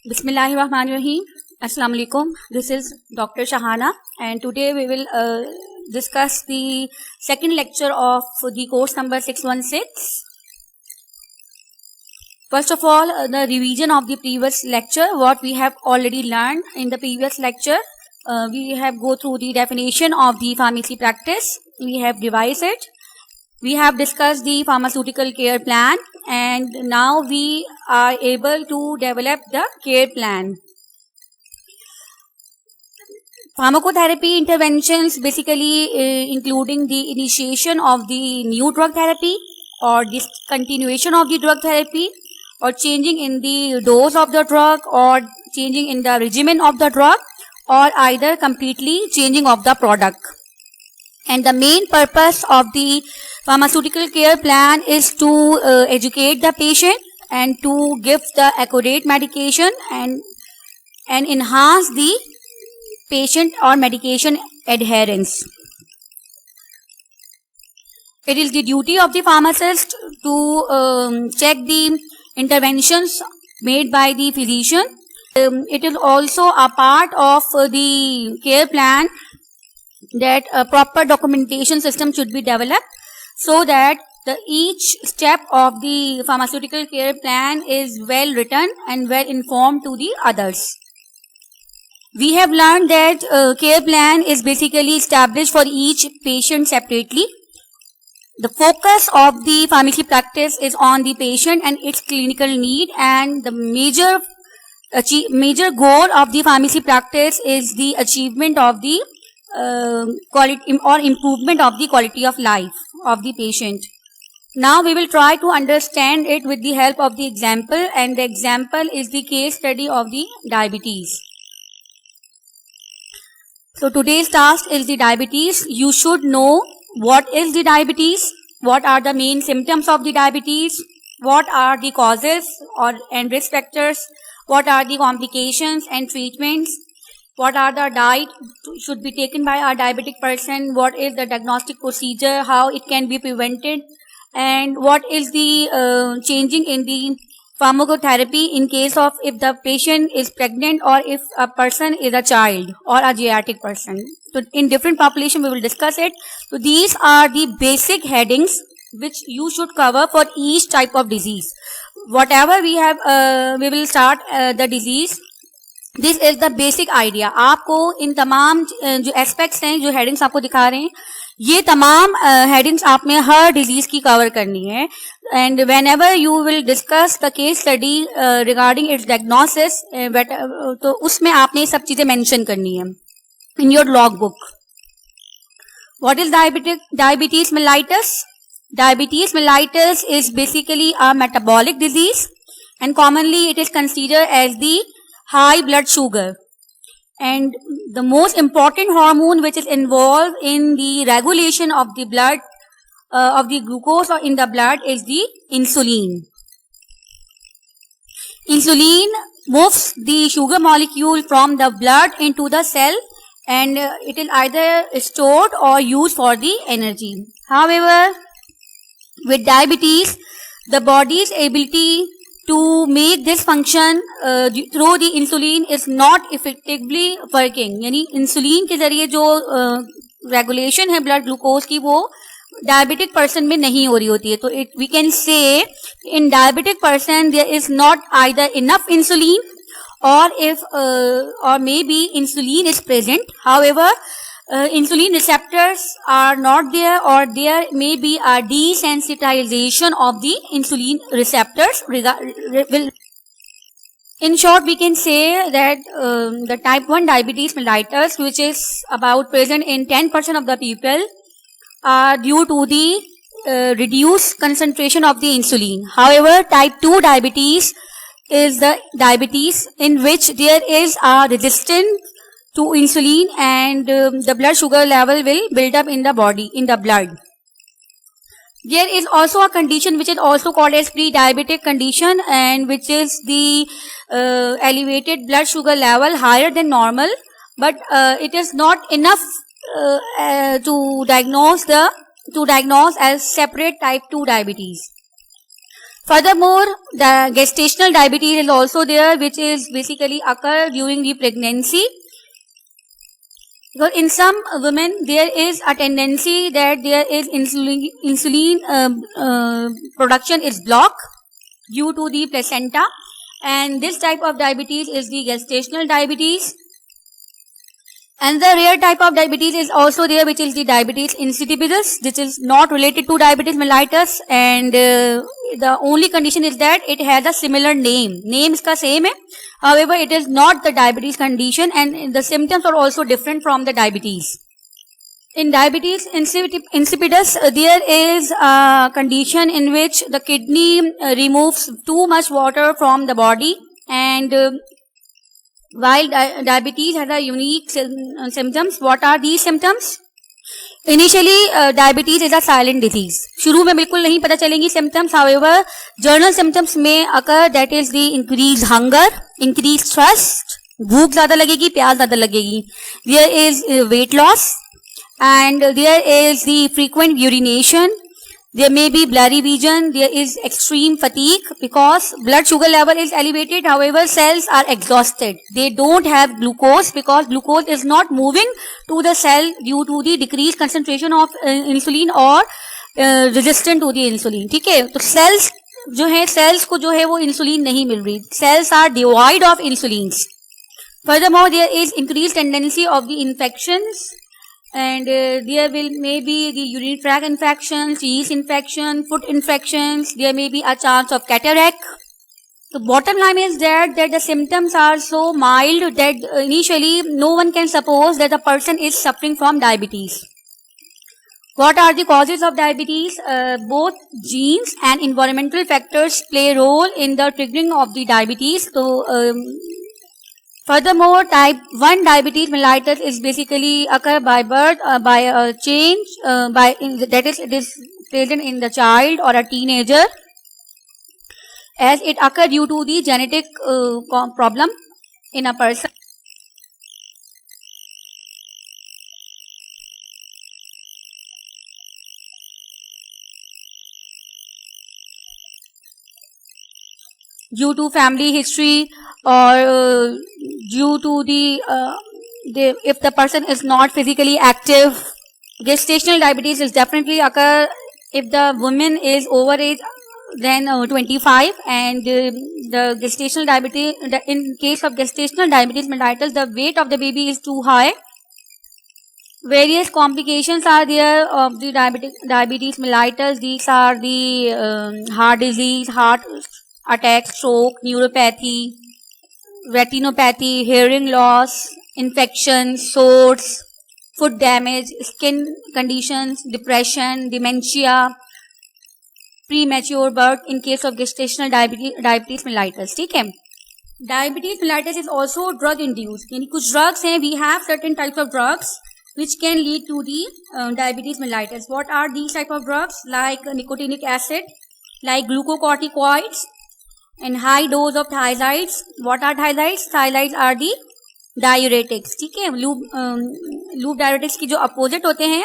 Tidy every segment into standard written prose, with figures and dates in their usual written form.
Bismillahirrahmanirrahim. Assalamu alaikum. This is Dr. Shahana, and today we will discuss the second lecture of the course number 616. First of all, the revision of the previous lecture, what we have already learned in the previous lecture. We have go through the definition of the pharmacy practice. We have revised it. We have discussed the pharmaceutical care plan, and now we are able to develop the care plan. Pharmacotherapy interventions basically including the initiation of the new drug therapy or discontinuation of the drug therapy or changing in the dose of the drug or changing in the regimen of the drug or either completely changing of the product. And the main purpose of the pharmaceutical care plan is to educate the patient and to give the accurate medication and enhance the patient or medication adherence. It is the duty of the pharmacist to check the interventions made by the physician. It is also a part of the care plan that a proper documentation system should be developed so that each step of the pharmaceutical care plan is well written and well informed to the others. We have learned that care plan is basically established for each patient separately. The focus of the pharmacy practice is on the patient and its clinical need, and the major goal of the pharmacy practice is the achievement of the quality or improvement of the quality of life of the patient. Now we will try to understand it with the help of the example, and the example is the case study of the diabetes. So today's task is the diabetes. You should know what is the diabetes, what are the main symptoms of the diabetes, what are the causes and risk factors, what are the complications and treatments, what are the diet should be taken by a diabetic person, what is the diagnostic procedure, how it can be prevented, and what is the changing in the pharmacotherapy in case of if the patient is pregnant or if a person is a child or a geriatric person. So in different population we will discuss it. So these are the basic headings which you should cover for each type of disease. Whatever we have, we will start the disease. This is the basic idea. आपको इन तमाम जो aspects हैं, जो headings आपको दिखा रहे हैं, ये तमाम हेडिंग्स आप में हर डिजीज की कवर करनी है. And when ever you will discuss the case study regarding it's diagnosis, तो उसमें आपने सब चीजें मेंशन करनी है in your log book. What is diabetes mellitus? Diabetes mellitus is basically a metabolic disease, and commonly it is considered as the high blood sugar. And the most important hormone which is involved in the regulation of the blood, of the glucose or in the blood is the insulin. Insulin moves the sugar molecule from the blood into the cell, and it is either stored or used for the energy. However, with diabetes, the body's ability to make this function through the insulin is not effectively working. यानी insulin के जरिए जो regulation है blood glucose की, वो diabetic person में नहीं हो रही होती है. तो we can say in diabetic person there is not either enough insulin or maybe insulin is present. However, insulin receptors are not there, or there may be a desensitization of the insulin receptors. In short, we can say that the type 1 diabetes mellitus, which is about present in 10% of the people, are due to the reduced concentration of the insulin. However, type 2 diabetes is the diabetes in which there is a resistance to insulin, and the blood sugar level will build up in the body, in the blood. There is also a condition which is also called as pre-diabetic condition, and which is the elevated blood sugar level higher than normal, but it is not enough to diagnose as separate type 2 diabetes. Furthermore, the gestational diabetes is also there, which is basically occur during the pregnancy. Because in some women, there is a tendency that there is insulin production is blocked due to the placenta, and this type of diabetes is the gestational diabetes. And the rare type of diabetes is also there, which is the diabetes insipidus. This is not related to diabetes mellitus, and the only condition is that it has a similar name. Name iska same hai. However, it is not the diabetes condition, and the symptoms are also different from the diabetes. In diabetes insipidus, there is a condition in which the kidney removes too much water from the body, and while diabetes has a unique symptoms. What are these symptoms? Initially, diabetes is a silent disease. शुरू में बिल्कुल नहीं पता चलेंगी symptoms. However, journal symptoms may occur, that is the increased hunger, increased thirst, भूख ज़्यादा लगेगी, प्यास ज़्यादा लगेगी. There is weight loss, and there is the frequent urination. There may be blurry vision. There is extreme fatigue because blood sugar level is elevated. However, cells are exhausted. They don't have glucose because glucose is not moving to the cell due to the decreased concentration of insulin or resistant to the insulin. ठीक है, तो cells जो है, cells को जो है वो insulin नहीं मिल रही. Cells are devoid of insulins. Furthermore, there is increased tendency of the infections. And there may be the urinary tract infections, yeast infection, foot infections. There may be a chance of cataract. The bottom line is that the symptoms are so mild that initially no one can suppose that the person is suffering from diabetes. What are the causes of diabetes? Both genes and environmental factors play a role in the triggering of the diabetes. So, furthermore, type 1 diabetes mellitus is basically occur by birth, by a change, that is, it is present in the child or a teenager, as it occur due to the genetic problem in a person. Due to family history, or due to if the person is not physically active. Gestational diabetes is definitely occur if the woman is over age than 25, and the gestational diabetes, in case of gestational diabetes mellitus, the weight of the baby is too high. Various complications are there of the diabetes mellitus. These are the heart disease, heart attack, stroke, neuropathy, retinopathy, hearing loss, infections, sores, foot damage, skin conditions, depression, dementia, premature birth in case of gestational diabetes mellitus. ठीक है? Diabetes mellitus is also drug induced. यानी कुछ drugs हैं, we have certain types of drugs which can lead to the diabetes mellitus. What are these type of drugs? Like nicotinic acid, like glucocorticoids, and high dose of thiazides. What are thiazides? Thiazides are the diuretics. ठीक है, loop diuretics की जो opposite होते हैं,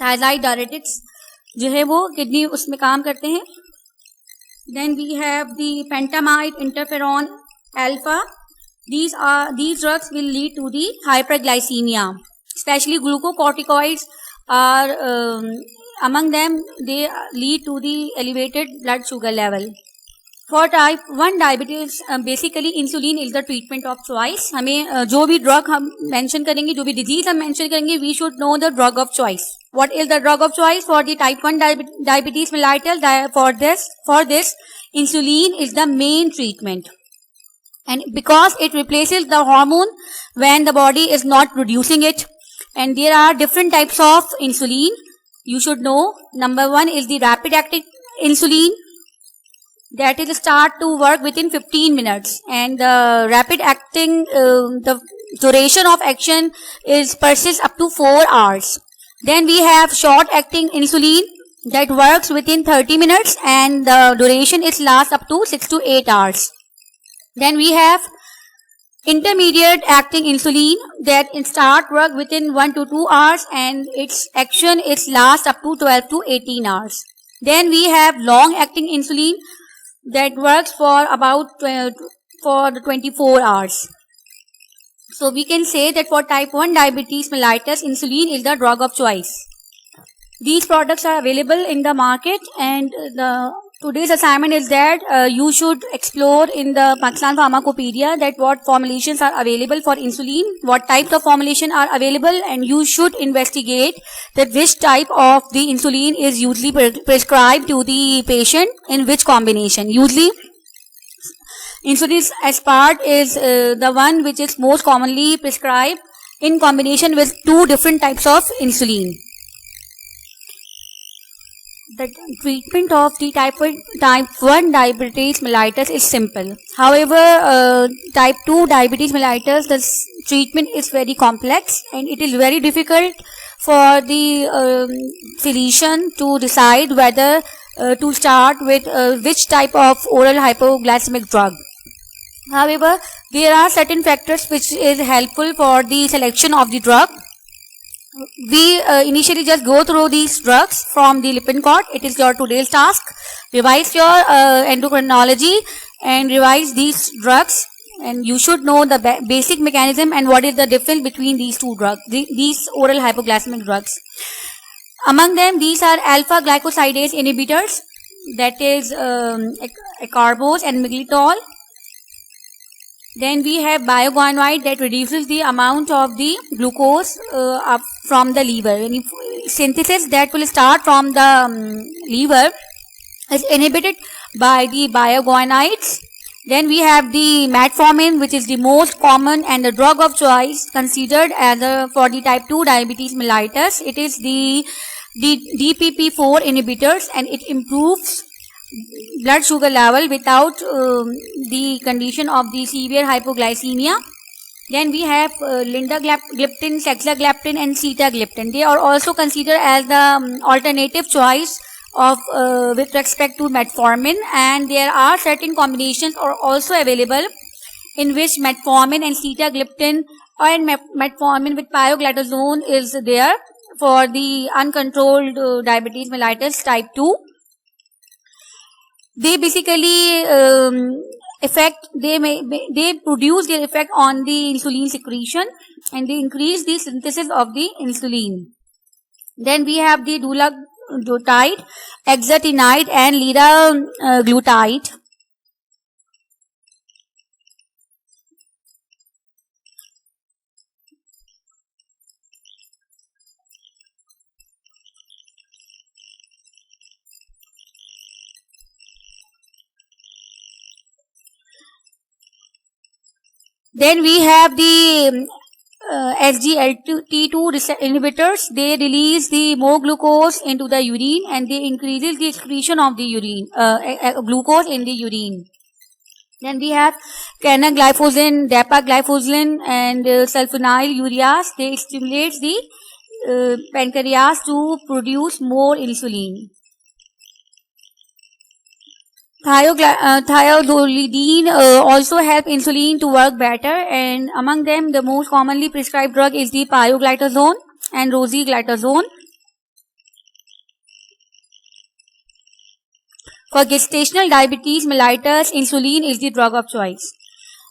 thyroid diuretics जो है वो kidney उसमें काम करते हैं. Then we have the pentamide, interferon alpha. These drugs will lead to the hyperglycemia. Especially glucocorticoids are among them. They lead to the elevated blood sugar level. For type 1 diabetes, basically insulin is the treatment of choice. हमें जो भी drug हम mention करेंगे, जो भी disease हम mention करेंगे, we should know the drug of choice. What is the drug of choice for the type 1 diabetes mellitus? For this, insulin is the main treatment. And because it replaces the hormone when the body is not producing it. And there are different types of insulin. You should know. Number 1 is the rapid acting insulin. That is start to work within 15 minutes. And the rapid acting, the duration of action persists up to 4 hours. Then we have short acting insulin that works within 30 minutes and the duration lasts up to 6 to 8 hours. Then we have intermediate acting insulin that start work within 1 to 2 hours and its action lasts up to 12 to 18 hours. Then we have long-acting insulin that works for about for 24 hours. So we can say that for type 1 diabetes mellitus, insulin is the drug of choice. These products are available in the market, and today's assignment is that you should explore in the Pakistan Pharmacopedia that what formulations are available for insulin, what types of formulation are available, and you should investigate that which type of the insulin is usually prescribed to the patient in which combination. Usually insulin aspart is the one which is most commonly prescribed in combination with two different types of insulin. The treatment of the type 1 diabetes mellitus is simple. However, type 2 diabetes mellitus, the treatment is very complex, and it is very difficult for the physician to decide whether to start with which type of oral hypoglycemic drug. However, there are certain factors which is helpful for the selection of the drug. We initially just go through these drugs from the Lippincott. It is your today's task. Revise your endocrinology and revise these drugs, and you should know the basic mechanism and what is the difference between these two drugs, these oral hypoglycemic drugs. Among them, these are alpha glycosidase inhibitors, that is acarbose and miglitol. Then we have bioguanide that reduces the amount of the glucose up from the liver. Any synthesis that will start from the liver is inhibited by the bioguanides. Then we have the metformin, which is the most common and the drug of choice considered as for the type 2 diabetes mellitus. It is the DPP4 inhibitors, and it improves blood sugar level without the condition of the severe hypoglycemia. Then we have lindagliptin, saxagliptin, and sitagliptin. They are also considered as the alternative choice of with respect to metformin, and there are certain combinations are also available in which metformin and sitagliptin and metformin with pioglitazone is there for the uncontrolled diabetes mellitus type 2. They basically they produce their effect on the insulin secretion, and they increase the synthesis of the insulin. Then we have the dulaglutide, exatinide, and liraglutide. Then we have the SGLT2 inhibitors. They release the more glucose into the urine, and they increases the excretion of the urine, glucose in the urine. Then we have canagliflozin, dapagliflozin, and sulfonylureas. They stimulate the pancreas to produce more insulin. Thiazolidine also help insulin to work better, and among them the most commonly prescribed drug is the pioglitazone and rosiglitazone. For gestational diabetes mellitus, insulin is the drug of choice.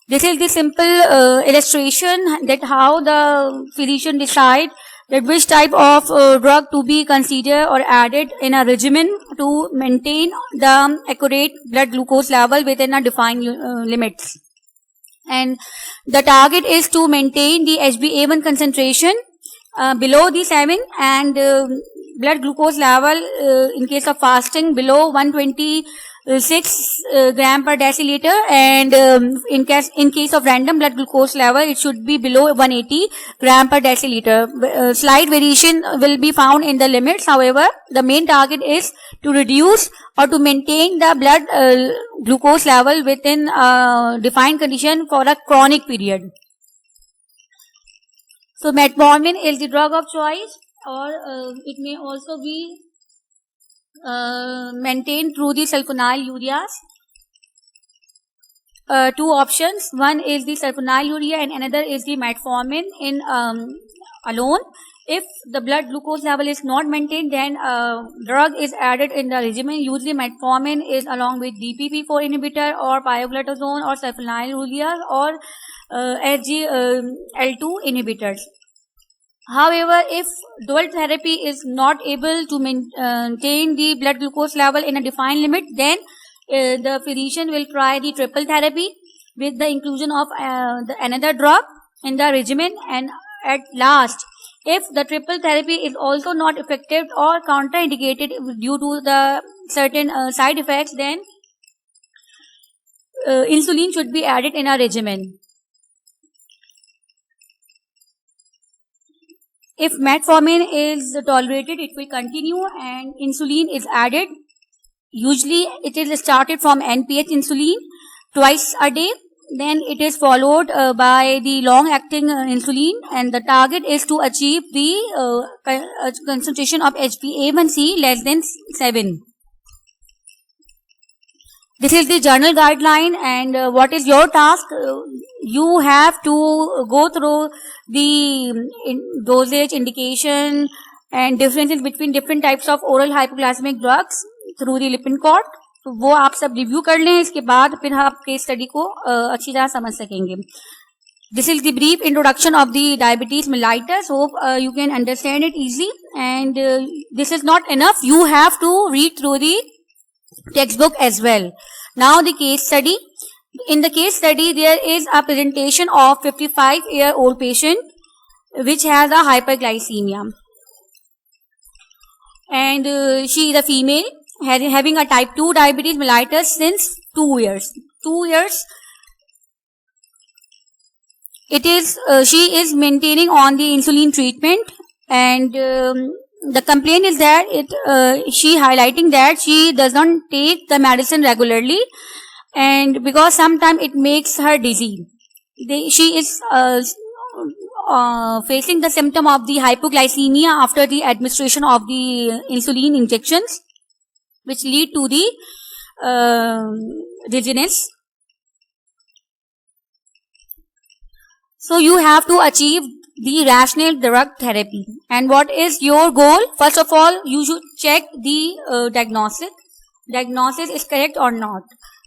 This is the simple illustration that how the physician decide that which type of drug to be considered or added in a regimen to maintain the accurate blood glucose level within a defined limits. And the target is to maintain the HbA1 concentration below the 7 and blood glucose level in case of fasting below 126 gram per deciliter, and in case of random blood glucose level it should be below 180 gram per deciliter. Slight variation will be found in the limits. However, the main target is to reduce or to maintain the blood glucose level within a defined condition for a chronic period. So metformin is the drug of choice, or it may also be maintained through the sulfonylureas. Two options. One is the sulfonylurea and another is the metformin in alone. If the blood glucose level is not maintained, then drug is added in the regimen. Usually metformin is along with DPP4 inhibitor or pioglitazone or sulfonylurea or SGLT2 inhibitors. However, if dual therapy is not able to maintain the blood glucose level in a defined limit, then the physician will try the triple therapy with the inclusion of another drug in the regimen. And at last, if the triple therapy is also not effective or contraindicated due to the certain side effects, then insulin should be added in a regimen. If metformin is tolerated, it will continue and insulin is added. Usually it is started from NPH insulin twice a day. Then it is followed by the long-acting insulin, and the target is to achieve the concentration of HbA1c less than 7. This is the journal guideline, and what is your task? You have to go through the dosage, indication, and differences between different types of oral hypoglycemic drugs through the Lippincott. तो वो आप सब review कर लें, इसके बाद फिर आप केस स्टडी को अच्छी तरह समझ सकेंगे. This is the brief introduction of the diabetes mellitus. Hope you can understand it easily. And this is not enough. You have to read through the textbook as well. Now the case study. In the case study, there is a presentation of 55-year-old patient which has a hyperglycemia. And she is a female having a type 2 diabetes mellitus since 2 years. 2 years. It is she is maintaining on the insulin treatment, and the complaint is that she highlighting that she does not take the medicine regularly, and because sometimes it makes her dizzy. She is facing the symptom of the hypoglycemia after the administration of the insulin injections, which lead to the dizziness. So you have to achieve the rational drug therapy. And what is your goal? First of all, you should check the diagnosis. Diagnosis is correct or not.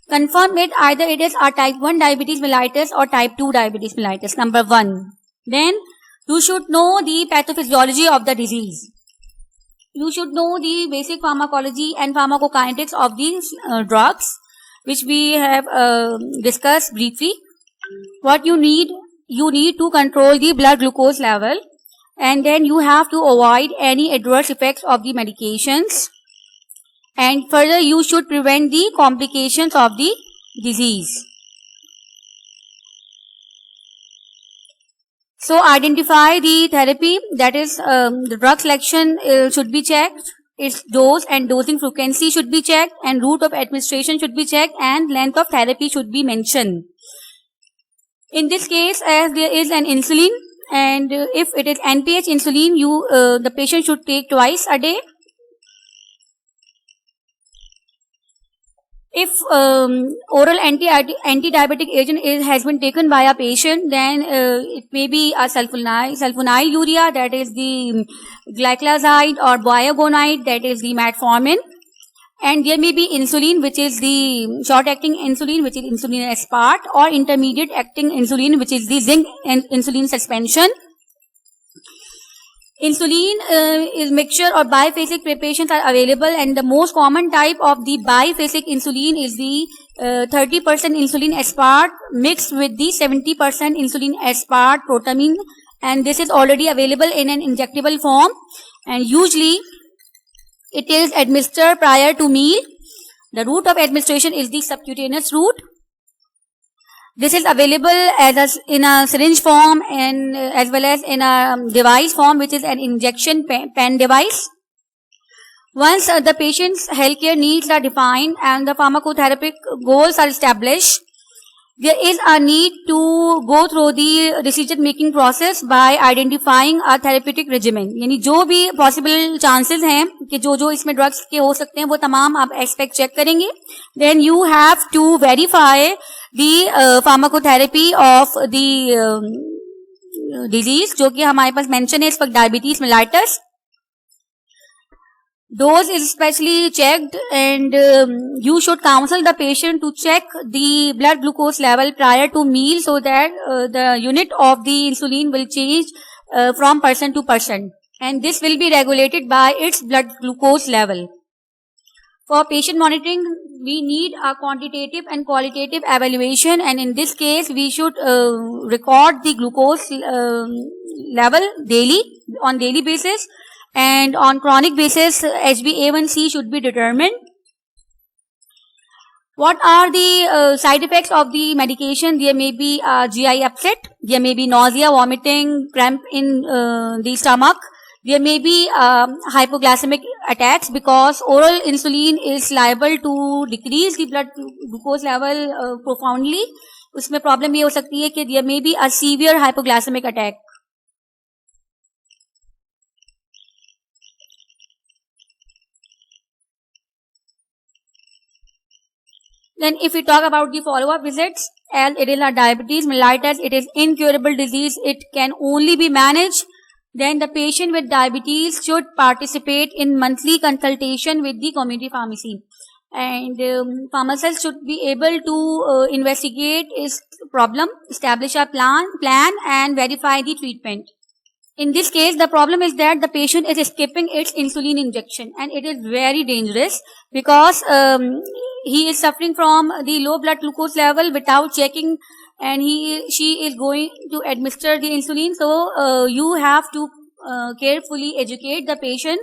Confirm it, either it is a type 1 diabetes mellitus or type 2 diabetes mellitus, number 1. Then you should know the pathophysiology of the disease. You should know the basic pharmacology and pharmacokinetics of these drugs, which we have discussed briefly. What you need to control the blood glucose level, and then you have to avoid any adverse effects of the medications, and further you should prevent the complications of the disease. So identify the therapy, that is the drug selection should be checked, its dose and dosing frequency should be checked, and route of administration should be checked, and length of therapy should be mentioned. In this case, as there is an insulin, and if it is NPH insulin, the patient should take twice a day. If oral anti-diabetic agent has been taken by a patient, then it may be a sulfonylurea, that is the glyclazide, or biogonide, that is the metformin. And there may be insulin, which is the short-acting insulin, which is insulin aspart, or intermediate-acting insulin, which is the zinc and insulin suspension. Insulin is mixture or biphasic preparations are available, and the most common type of the biphasic insulin is the 30% insulin aspart mixed with the 70% insulin aspart protamine, and this is already available in an injectable form, and usually it is administered prior to meal. The route of administration is the subcutaneous route. This is available in a syringe form, and as well as in a device form, which is an injection pen device. Once the patient's healthcare needs are defined and the pharmacotherapeutic goals are established, there is a need to go through the decision-making process by identifying a therapeutic regimen. यानी जो भी possible chances हैं कि जो इसमें drugs के हो सकते हैं, वो तमाम आप aspect check करेंगे. Then you have to verify the pharmacotherapy of the disease जो कि हमारे पास मेंशन है इस वक्त diabetes mellitus. Dose is specially checked, and you should counsel the patient to check the blood glucose level prior to meal so that the unit of the insulin will change from person to person, and this will be regulated by its blood glucose level. For patient monitoring, we need a quantitative and qualitative evaluation, and in this case, we should record the glucose level on daily basis, and on chronic basis, HbA1c should be determined. What are the side effects of the medication? There may be GI upset, there may be nausea, vomiting, cramp in the stomach. There may be hypoglycemic attacks because oral insulin is liable to decrease the blood glucose level profoundly. उसमें problem ये हो सकती है कि there may be a severe hypoglycemic attack. Then if we talk about the follow-up visits, as it is a diabetes mellitus, it is incurable disease, it can only be managed. Then the patient with diabetes should participate in monthly consultation with the community pharmacy. And pharmacist should be able to investigate its problem, establish a plan and verify the treatment. In this case, the problem is that the patient is skipping its insulin injection, and it is very dangerous because he is suffering from the low blood glucose level without checking, and she is going to administer the insulin. So you have to carefully educate the patient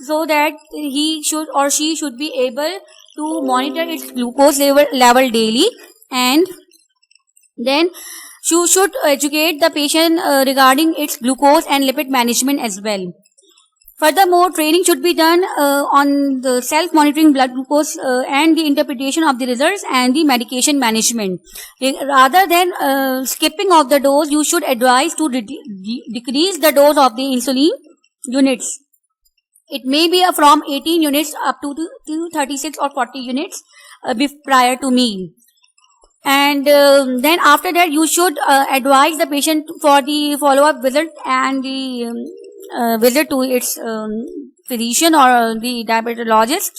so that he should or she should be able to monitor its glucose level daily, and then you should educate the patient regarding its glucose and lipid management as well. Furthermore, training should be done on the self-monitoring blood glucose and the interpretation of the results and the medication management. Rather than skipping of the dose, you should advise to decrease the dose of the insulin units. It may be from 18 units up to 36 or 40 units prior to meal. And then after that, you should advise the patient for the follow-up visit and the visit to its physician or the diabetologist.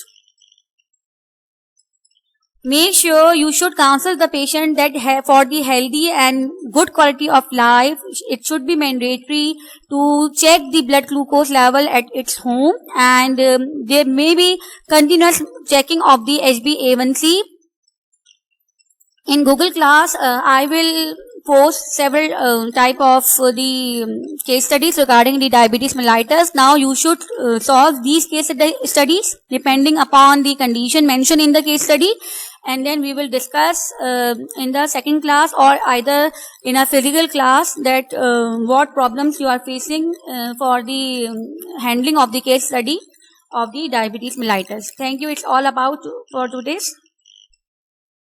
Make sure you should counsel the patient that for the healthy and good quality of life, it should be mandatory to check the blood glucose level at its home, and there may be continuous checking of the HbA1c. In Google class, I will post several type of the case studies regarding the diabetes mellitus. Now you should solve these case studies depending upon the condition mentioned in the case study, and then we will discuss in the second class or either in a physical class that what problems you are facing for the handling of the case study of the diabetes mellitus. Thank you. It's all about for today's.